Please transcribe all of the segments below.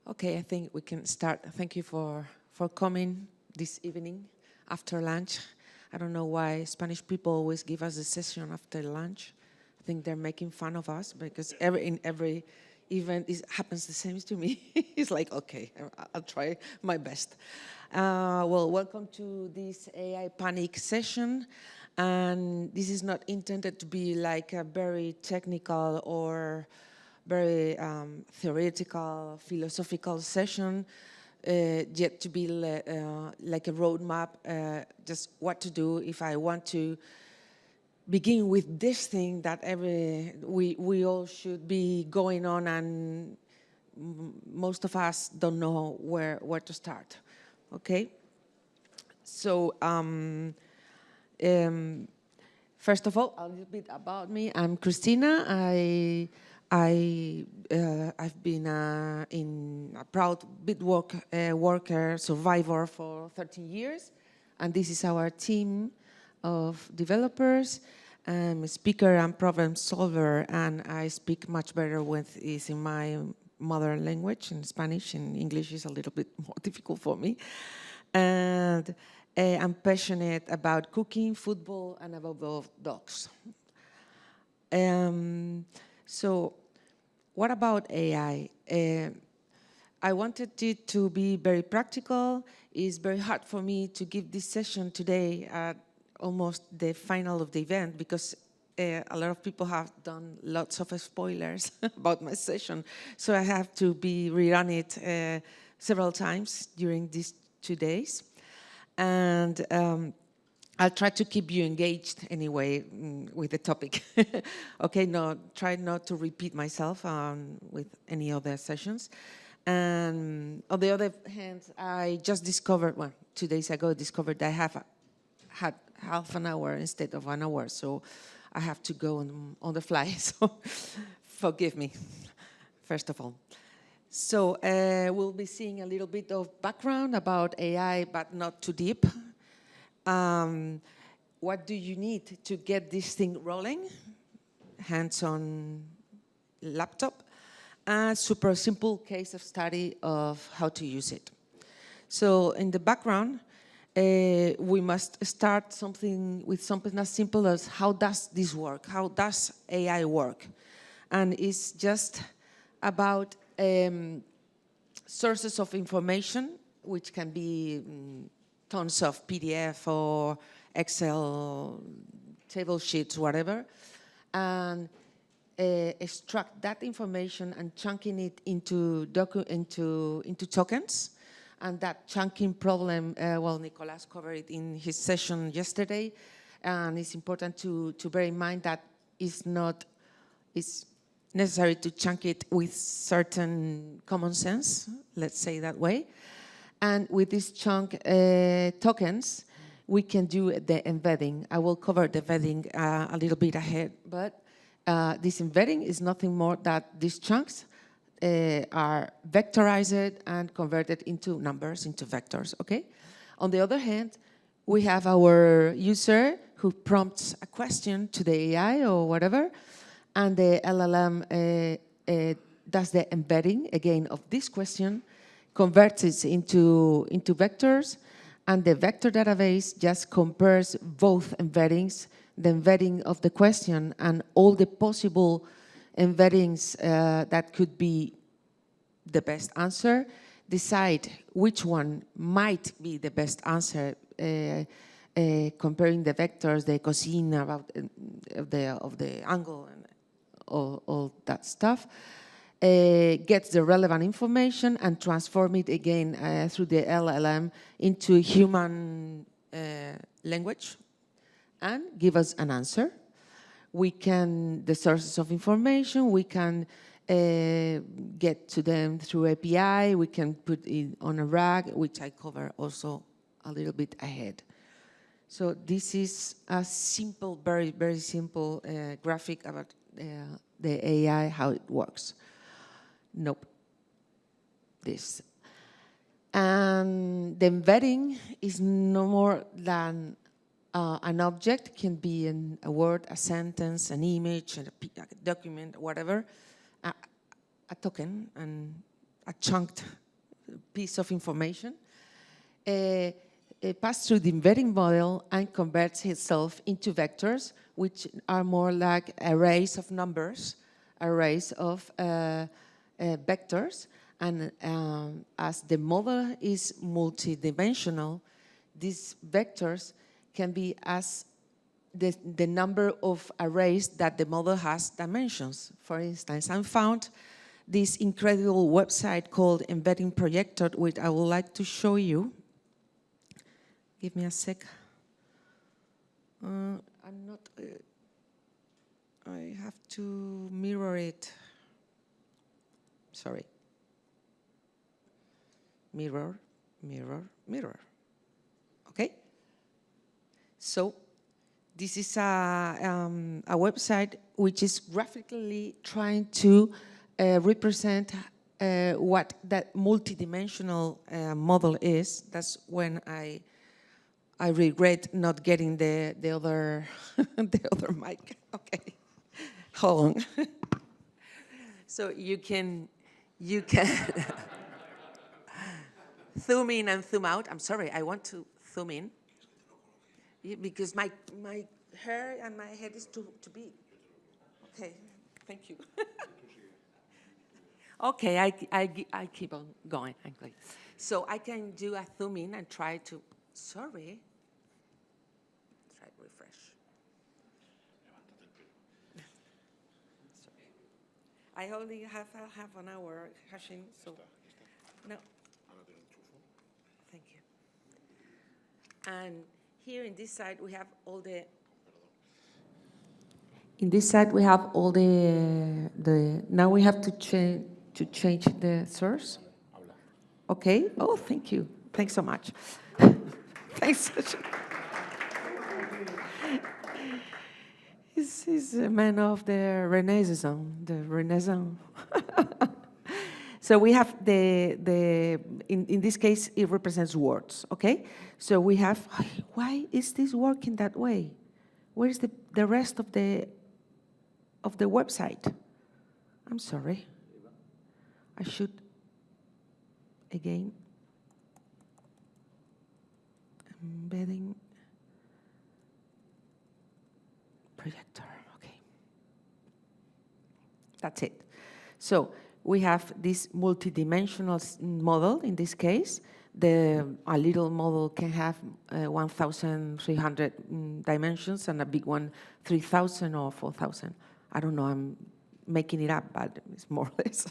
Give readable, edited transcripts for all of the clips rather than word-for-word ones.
Okay, I think we can start. Thank you for coming this evening after lunch. I don't know why Spanish people always give us a session after lunch. I think they're making fun of us because in every event it happens the same to me. It's like, okay, I'll try my best. Well, welcome to this AI Panic session. And this is not intended to be like a very technical or very theoretical, philosophical session, yet to be like a roadmap, just what to do if I want to begin with this thing that we all should be going on, and most of us don't know where to start. Okay, so first of all, a little bit about me. I'm Cristina. I've been a proud bit worker survivor for 13 years, and this is our team of developers. I'm a speaker and problem solver, and I speak much better when it's in my mother language, in Spanish. In English is a little bit more difficult for me. And I'm passionate about cooking, football, and above dogs. So what about AI? I wanted it to be very practical. It's very hard for me to give this session today at almost the final of the event because a lot of people have done lots of spoilers about my session. So I have to rerun it several times during these 2 days. And I'll try to keep you engaged anyway with the topic. Okay, try not to repeat myself with any other sessions. And on the other hand, I just discovered, 2 days ago, discovered that I have had half an hour instead of 1 hour, so I have to go on the fly, so forgive me, first of all. So we'll be seeing a little bit of background about AI, but not too deep. What do you need to get this thing rolling? Hands-on laptop. A super simple case of study of how to use it. So in the background, we must start with something as simple as how does this work? How does AI work? And it's just about sources of information, which can be tons of PDF or Excel table sheets, whatever, and extract that information and chunking it into tokens. And that chunking problem, well, Nicolas covered it in his session yesterday, and it's important to bear in mind that it's necessary to chunk it with certain common sense, let's say that way. And with these chunk tokens, we can do the embedding. I will cover the embedding a little bit ahead, but this embedding is nothing more than these chunks are vectorized and converted into numbers, into vectors, okay? On the other hand, we have our user who prompts a question to the AI or whatever, and the LLM does the embedding, again, of this question, converts it into vectors, and the vector database just compares both embeddings, the embedding of the question and all the possible embeddings that could be the best answer, decide which one might be the best answer, comparing the vectors, the cosine of the angle, and all that stuff, gets the relevant information and transform it again through the LLM into human language and give us an answer. We can, the sources of information, we can get to them through API, we can put it on a RAG, which I cover also a little bit ahead. So this is a simple, very, very simple graphic about the AI, how it works. Nope, this. And the embedding is no more than an object, can be a word, a sentence, an image, a document, whatever, a token, and a chunked piece of information, pass through the embedding model and converts itself into vectors, which are more like arrays of numbers, arrays of vectors. And as the model is multidimensional, these vectors can be as the number of arrays that the model has dimensions. For instance, I found this incredible website called Embedding Projector, which I would like to show you. Give me a sec. I'm not, I have to mirror it. Sorry. Mirror, mirror, mirror. Okay? So this is a website which is graphically trying to represent what that multidimensional model is. That's when I regret not getting the other the other mic. Okay, hold on. So you can zoom in and zoom out. I'm sorry, I want to zoom in because my hair and my head is too big. Okay, thank you. Okay, I keep on going. So I can do a zoom in and try to. Sorry. Try to refresh. Sorry. I only have half an hour hashing, so no. Thank you. And here in this side we have all the. In this side we have all the. Now we have to change the source. Okay. Oh, thank you. Thanks so much. Thanks. He's a man of the Renaissance. So we have in this case, it represents words, okay? So we have, why is this working that way? Where is the rest of the website? I'm sorry. I should, again, embedding projector, okay. That's it. So we have this multidimensional model in this case. A little model can have 1,300 dimensions and a big one 3,000 or 4,000. I don't know, I'm making it up, but it's more or less,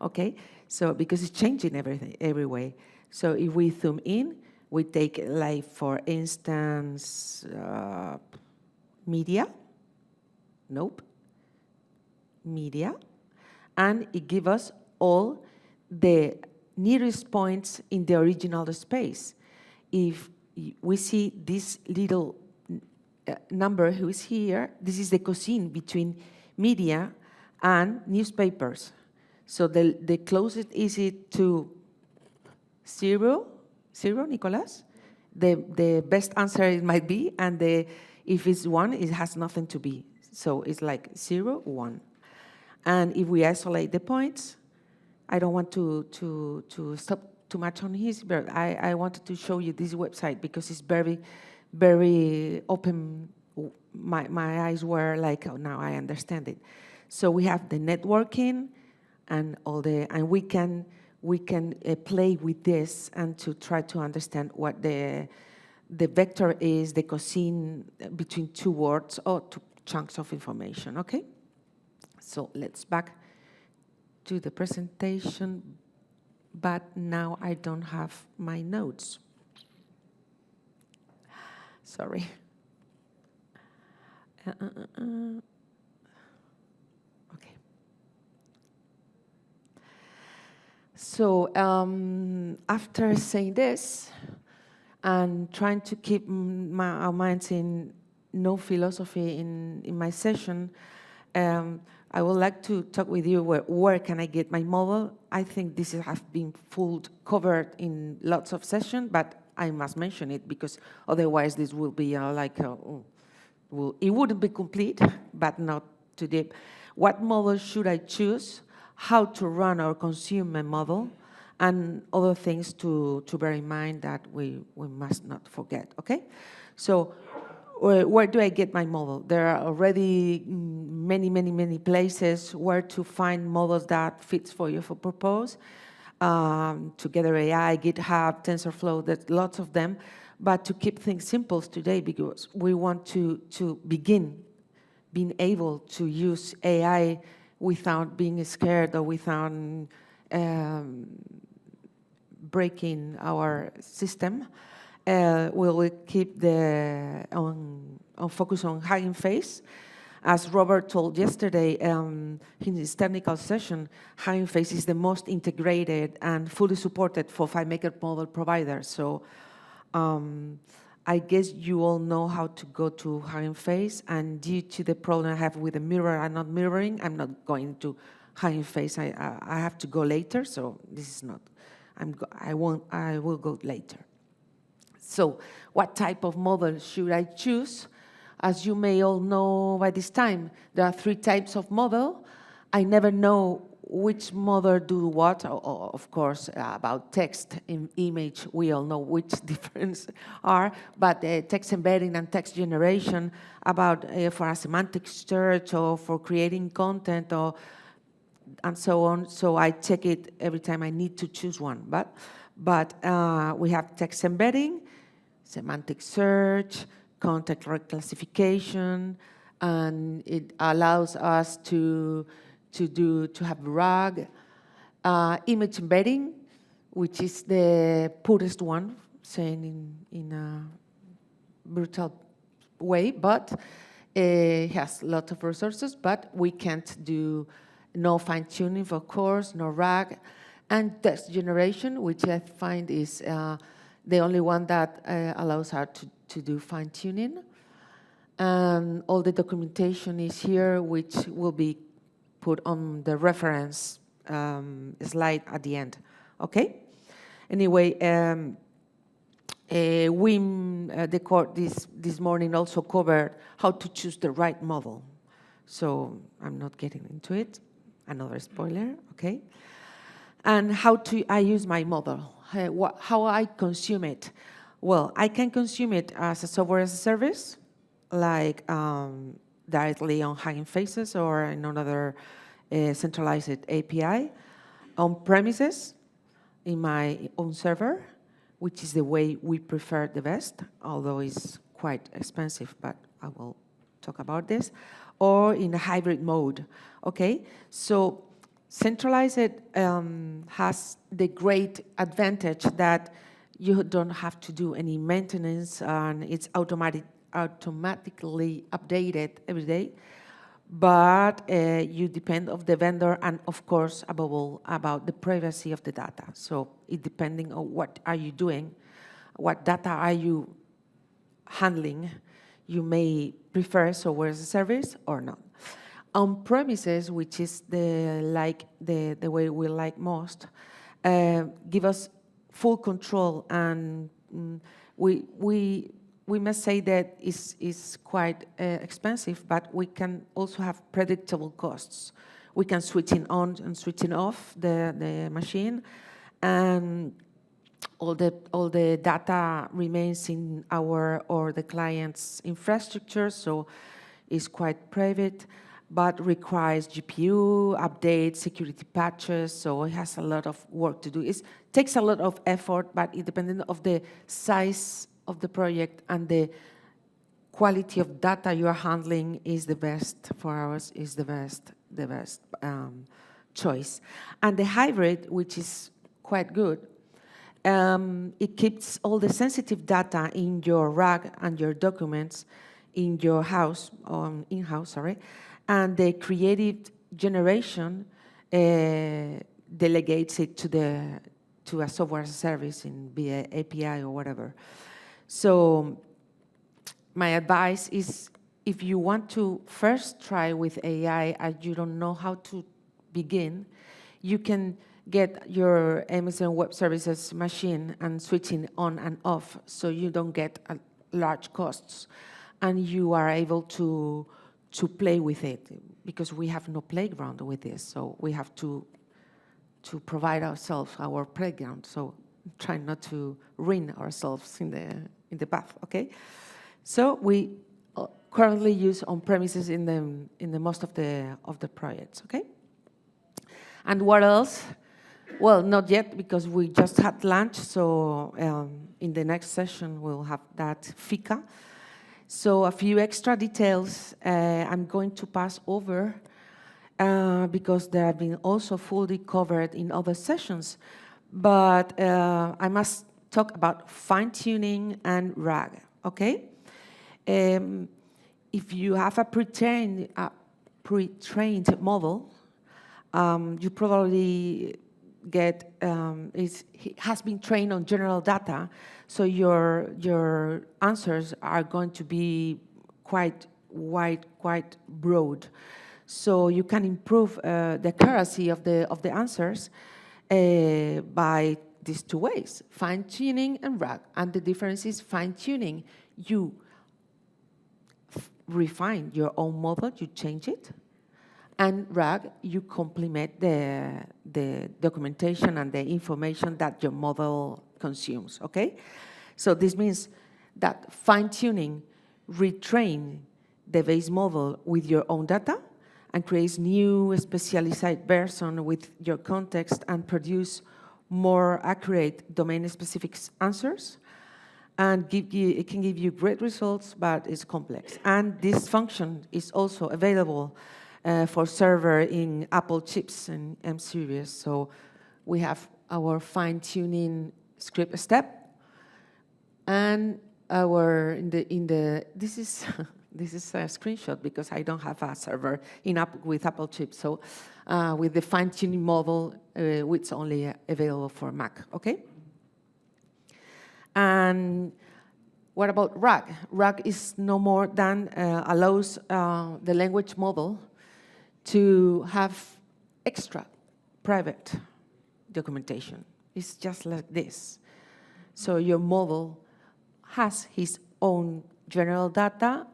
okay? So because it's changing every way. So if we zoom in, we take, like, for instance, media. Nope. Media. And it gives us all the nearest points in the original space. If we see this little number who is here, this is the cosine between media and newspapers. So the closest is it to 0, Nicolas? The best answer it might be, and if it's 1, it has nothing to be. So it's like 0, 1. And if we isolate the points, I don't want to stop too much on his, but I wanted to show you this website because it's very, very open. My eyes were like, oh, now I understand it. So we have the networking and we can play with this and to try to understand what the vector is, the cosine between two words or two chunks of information, okay? So let's back to the presentation, but now I don't have my notes. Sorry. Okay. So after saying this and trying to keep our minds in no philosophy in my session, I would like to talk with you where can I get my model. I think this has been covered in lots of sessions, but I must mention it because otherwise this will be it wouldn't be complete, but not too deep. What model should I choose? How to run or consume a model? and other things to bear in mind that we must not forget, okay? So where do I get my model? There are already many places where to find models that fits for you for purpose. Together AI, GitHub, TensorFlow, there's lots of them. But to keep things simple today, because we want to begin being able to use AI without being scared or without breaking our system, we'll keep the on focus on Hugging Face. As Robert told yesterday in his technical session, Hugging Face is the most integrated and fully supported for FileMaker model providers. So I guess you all know how to go to Hugging Face, and due to the problem I have with the mirror and not mirroring, I'm not going to Hugging Face. I have to go later, so this is not. I will go later. So, what type of model should I choose? As you may all know by this time, there are 3 types of model. I never know which model do what. Of course, about text and image, we all know which difference are, but text embedding and text generation, about for a semantic search or for creating content or and so on. So I check it every time I need to choose one. But we have text embedding, semantic search, content reclassification, and it allows us to have RAG, image embedding, which is the poorest one, saying in a brutal way, but it has a lot of resources, but we can't do no fine-tuning, of course, no RAG, and text generation, which I find is the only one that allows us to do fine-tuning. And all the documentation is here, which will be put on the reference slide at the end, okay? Anyway, the court this morning also covered how to choose the right model. So I'm not getting into it, another spoiler, okay? And how I use my model, how I consume it. Well, I can consume it as a software as a service, like directly on Hugging Faces or in another centralized API, on premises, in my own server, which is the way we prefer the best, although it's quite expensive, but I will talk about this, or in a hybrid mode, okay? So centralized has the great advantage that you don't have to do any maintenance, and it's automatically updated every day, but you depend on the vendor and, of course, above all, about the privacy of the data. So it depending on what are you doing, what data are you handling, you may prefer software as a service or not. On premises, which is the way we like most, give us full control, and we must say that it's quite expensive, but we can also have predictable costs. We can switch it on and switch it off the machine, and all the data remains in our or the client's infrastructure, so it's quite private, but requires GPU updates, security patches, so it has a lot of work to do. It takes a lot of effort, but it depends on the size of the project and the quality of data you are handling is the best for us, is the best choice. And the hybrid, which is quite good, it keeps all the sensitive data in your RAG and your documents in your house, in-house, sorry, and the creative generation delegates it to a software service via API or whatever. So my advice is, if you want to first try with AI and you don't know how to begin, you can get your Amazon Web Services machine and switching on and off so you don't get large costs, and you are able to play with it, because we have no playground with this, so we have to provide ourselves our playground. So try not to ruin ourselves in the path. Okay. So we currently use on-premises in the most of the projects. Okay. And what else? Well, not yet, because we just had lunch, so in the next session we'll have that fika. So a few extra details I'm going to pass over because they have been also fully covered in other sessions. But I must talk about fine-tuning and RAG, okay? If you have a pre-trained model, you probably get it has been trained on general data, so your answers are going to be quite wide, quite broad. So you can improve the accuracy of the answers by these two ways: fine-tuning and RAG. And the difference is fine-tuning. You refine your own model, you change it. And RAG, you complement the documentation and the information that your model consumes, okay? So this means that fine-tuning retrain the base model with your own data and creates new specialized version with your context and produce more accurate domain-specific answers. And it can give you great results, but it's complex. And this function is also available for server in Apple chips and M series. So we have our fine-tuning script step, and our this is this is a screenshot because I don't have a server with Apple chips. So with the fine-tuning model, it's only available for Mac. Okay. And what about RAG? RAG is no more than allows the language model to have extra private documentation. It's just like this. So your model has his own general data,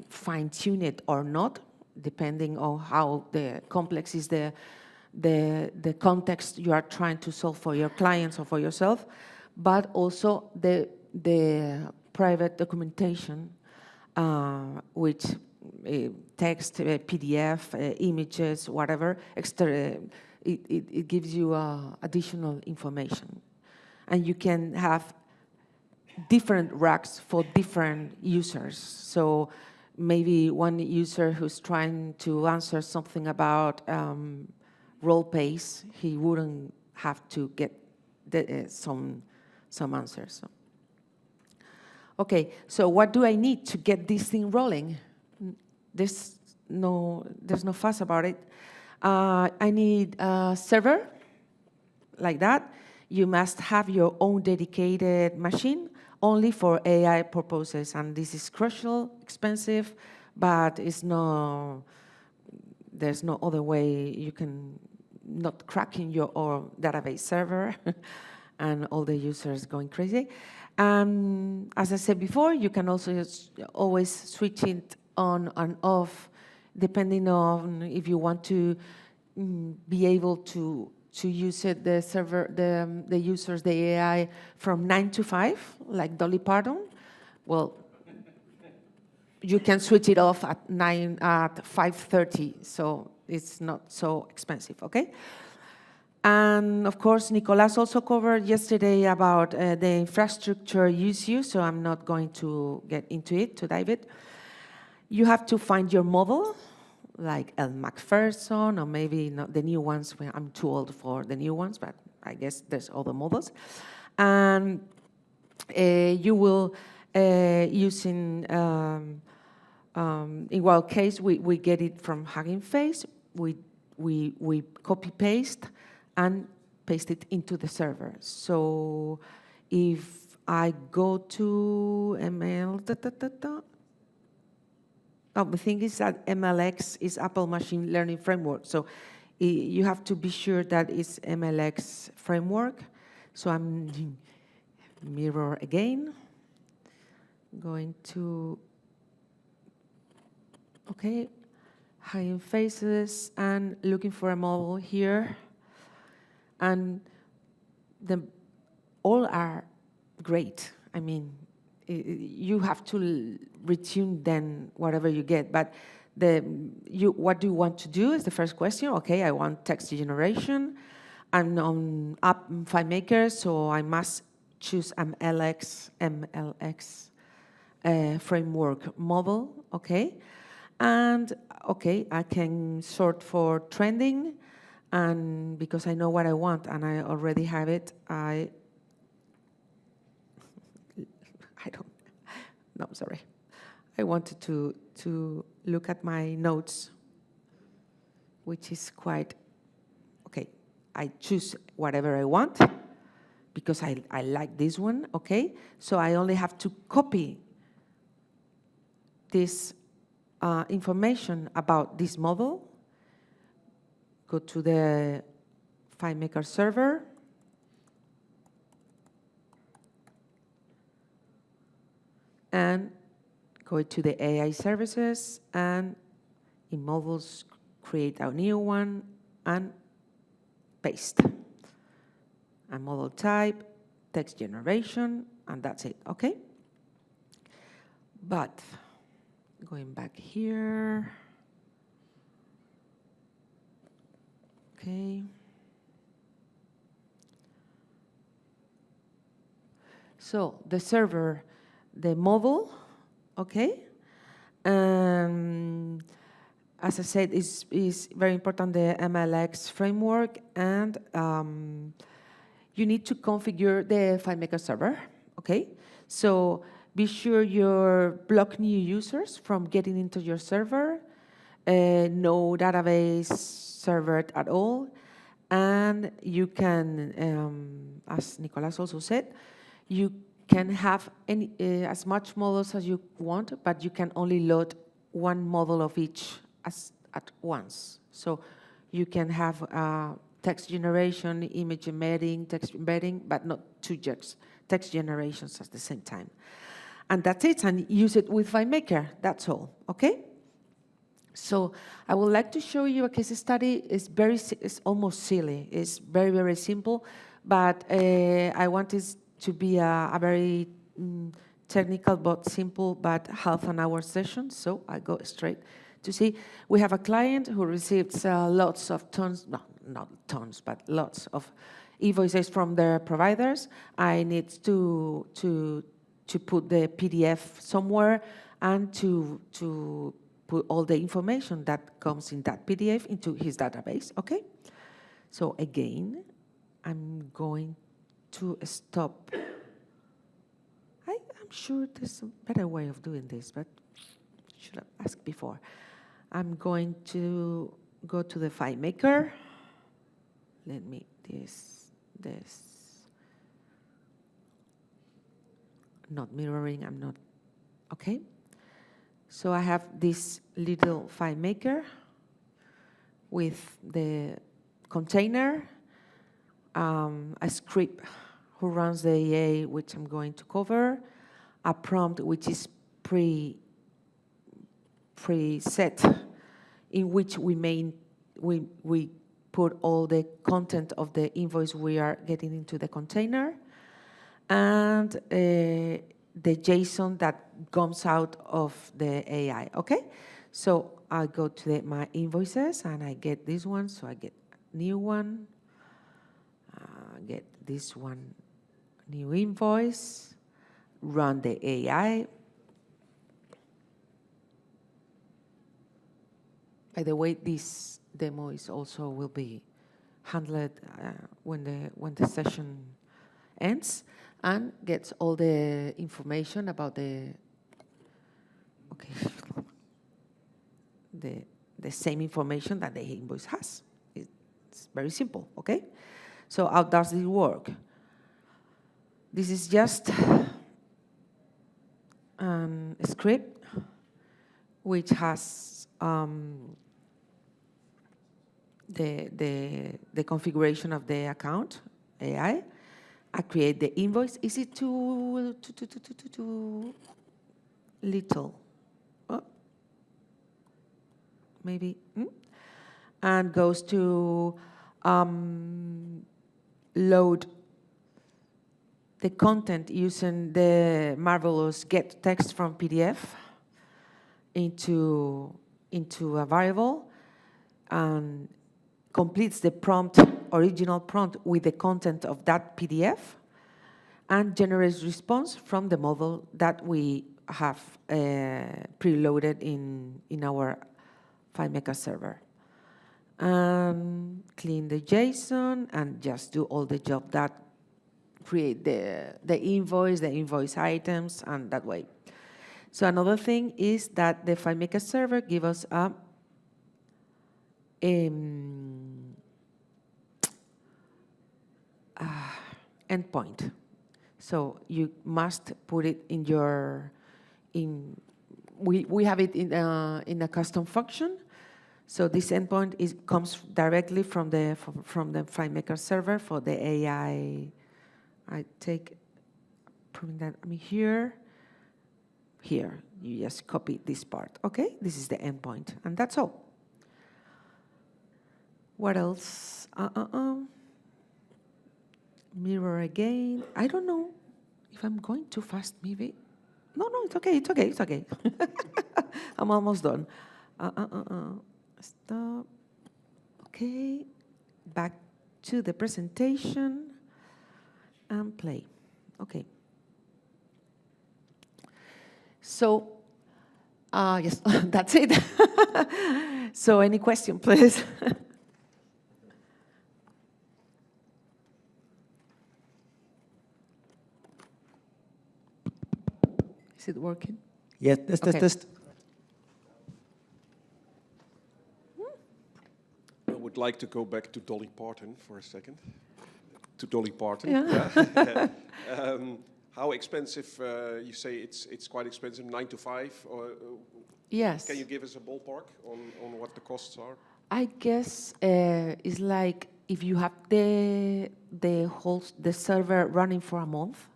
fine-tune it or not, depending on how complex is the context you are trying to solve for your clients or for yourself, but also the private documentation, which text, PDF, images, whatever, extra, it gives you additional information. And you can have different RAGs for different users. So maybe one user who's trying to answer something about role plays, he wouldn't have to get some answers. So. Okay, so what do I need to get this thing rolling? There's no fuss about it. I need a server like that. You must have your own dedicated machine only for AI purposes, and this is crucial, expensive, but there's no other way you can not cracking your own database server and all the users going crazy. As I said before, you can also always switch it on and off depending on if you want to be able to use it, the server, the users, the AI from 9 to 5, like Dolly Parton. Well, you can switch it off at 5:30, so it's not so expensive, okay? And of course, Nicolas also covered yesterday about the infrastructure use, so I'm not going to get into it, to dive it. You have to find your model, like El Macpherson, or maybe not the new ones. I'm too old for the new ones, but I guess there's other models. And you will, using, in our case, we get it from Hugging Face. We copy-paste and paste it into the server. So if I go to ML, the thing is that MLX is Apple Machine Learning Framework. So you have to be sure that it's MLX framework. So I'm mirror again. Going to, okay, hiding faces and looking for a model here. And all are great. I mean, you have to retune then whatever you get, but what do you want to do is the first question. Okay, I want text generation. I'm on FileMaker, so I must choose MLX framework model, okay? And okay, I can sort for trending, and because I know what I want and I already have it, I don't, no, sorry. I wanted to look at my notes, which is quite, okay, I choose whatever I want because I like this one, okay? So I only have to copy this information about this model, go to the FileMaker Server, and go to the AI services, and in models, create a new one, and paste. A model type, text generation, and that's it, okay? But going back here, okay. So the server, the model, okay? As I said, is very important, the MLX framework, and you need to configure the FileMaker server, okay? So be sure you block new users from getting into your server, no database server at all, and you can, as Nicolas also said, you can have any, as much models as you want, but you can only load one model of each at once. So you can have text generation, image embedding, text embedding, but not two text generations at the same time. And that's it, and use it with FileMaker, that's all, okay? So I would like to show you a case study. It's almost silly. It's very, very simple, but I want it to be a very technical but simple but half an hour session, so I go straight to see. We have a client who receives lots of tons, no, not tons, but lots of invoices from their providers. I need to put the PDF somewhere and to put all the information that comes in that PDF into his database, okay? So again, I'm going to stop. I'm sure there's a better way of doing this, but should have asked before. I'm going to go to the FileMaker. Let me, this. Not mirroring, I'm not, okay? So I have this little FileMaker with the container, a script who runs the EA, which I'm going to cover, a prompt which is preset, in which we put all the content of the invoice we are getting into the container, and the JSON that comes out of the AI, okay? So I go to my invoices and I get this one, so I get new one, get this one, new invoice, run the AI. By the way, this demo is also will be handled when the session ends, and gets all the information about the same information that the invoice has. It's very simple, okay? So how does it work? This is just a script which has the configuration of the account, AI. I create the invoice. Is it too little? Oh, maybe. And goes to load the content using the marvelous get text from PDF into a variable and completes the prompt, original prompt with the content of that PDF and generates response from the model that we have preloaded in our FileMaker server. Clean the JSON and just do all the job that create the invoice items, and that way. So another thing is that the FileMaker server gives us a endpoint. So you must put it in your, we have it in a custom function. So this endpoint comes directly from the FileMaker server for the AI. Putting that here, you just copy this part, okay? This is the endpoint, and that's all. What else? Mirror again. I don't know if I'm going too fast, maybe. No, it's okay. I'm almost done. Stop. Okay, back to the presentation and play. Okay. So, yes, that's it. So, any question, please? Is it working? Yes, test. I would like to go back to Dolly Parton for a second. To Dolly Parton. Yeah. How expensive? You say it's quite expensive, 9 to 5. Or Yes. Can you give us a ballpark on what the costs are? I guess it's like if you have the server running for a month,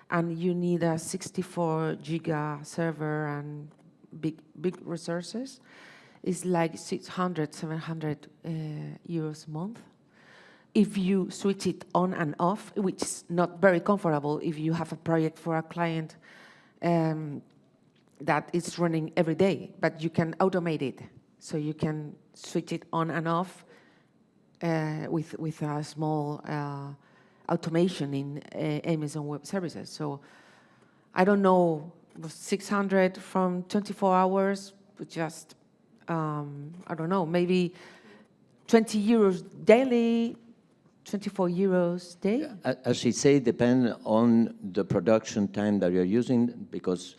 and you need a 64 giga server and big resources, it's like 600, 700 euros a month. If you switch it on and off, which is not very comfortable if you have a project for a client that is running every day, but you can automate it. So you can switch it on and off with a small automation in Amazon Web Services. So I don't know, 600 from 24 hours, but just, I don't know, maybe 20 euros daily, 24 euros day? Yeah, as she said, depend on the production time that you're using, because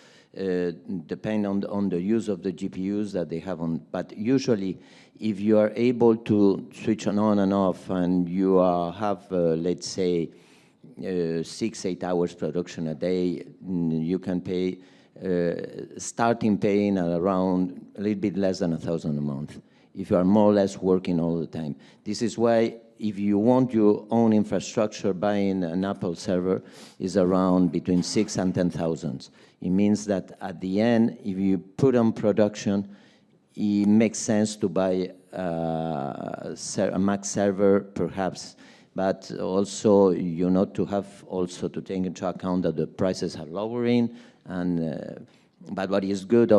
depend on the use of the GPUs that they have on. But usually, if you are able to switch on and off, and you have, let's say, 6-8 hours production a day, you can pay, starting paying at around a little bit less than 1,000 a month, if you are more or less working all the time. This is why, if you want your own infrastructure, buying an Apple server is around between 6,000 and 10,000. It means that at the end, if you put on production, it makes sense to buy a Mac server, perhaps, but also to have also to take into account that the prices are lowering. And but what is good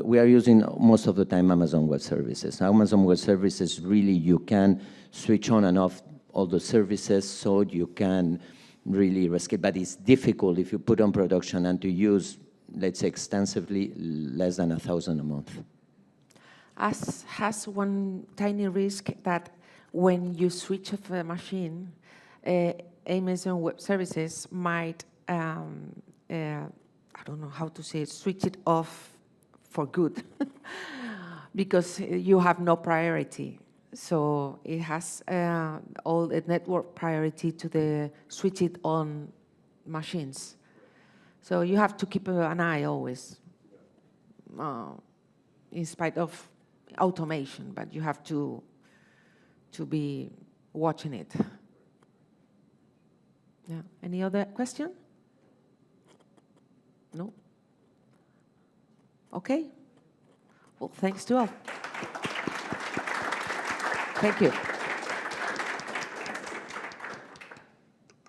we are using most of the time Amazon Web Services. Amazon Web Services, really, you can switch on and off all the services, so you can really risk it. But it's difficult if you put on production and to use, let's say, extensively, less than 1,000 a month. Has one tiny risk that when you switch off a machine, Amazon Web Services might, I don't know how to say it, switch it off for good because you have no priority. So it has all the network priority to the switch it on machines. So you have to keep an eye always, in spite of automation, but you have to be watching it. Yeah. Any other question? No? Okay. Well, thanks to all. Thank you.